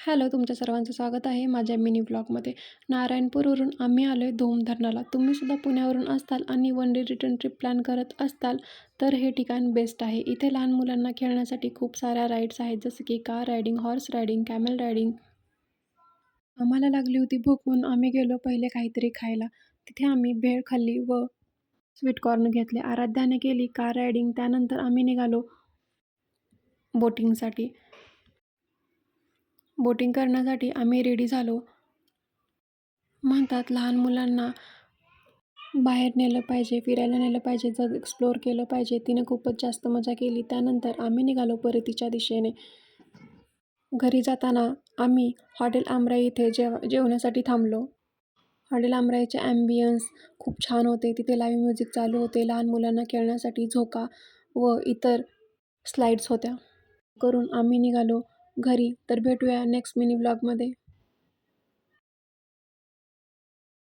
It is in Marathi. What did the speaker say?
हॅलो, तुमच्या सर्वांचं स्वागत आहे माझ्या मिनी व्लॉगमध्ये. नारायणपूरवरून आम्ही आलो आहे धोम धरणाला. तुम्हीसुद्धा पुण्यावरून असताल आणि one day return trip plan करत असताल तर हे ठिकाण बेस्ट आहे. इथे लहान मुलांना खेळण्यासाठी खूप साऱ्या राईड्स आहेत, जसं की car riding, horse riding, camel riding. आम्हाला लागली होती भूक म्हणून आम्ही गेलो पहिले काहीतरी खायला. तिथे आम्ही भेळ खाल्ली व स्वीट कॉर्न घेतले. आराध्याने केली कार रायडिंग. त्यानंतर आम्ही निघालो बोटिंगसाठी. बोटिंग करण्यासाठी आम्ही रेडी झालो. म्हणतात लहान मुलांना बाहेर नेलं पाहिजे, फिरायला नेलं पाहिजे, जग एक्सप्लोअर केलं पाहिजे. तिने खूपच जास्त मजा केली. त्यानंतर आम्ही निघालो परतीच्या दिशेने. घरी जाताना आम्ही हॉटेल आमराई इथे जेवण्यासाठी थांबलो. हॉटेल आमराईचे ॲम्बियन्स खूप छान होते. तिथे लाईव्ह म्युझिक चालू होते. लहान मुलांना खेळण्यासाठी झोका व इतर स्लाईड्स होत्या. करून आम्ही निघालो घरी. तर भेटूया नेक्स्ट मिनी व्लॉगमध्ये.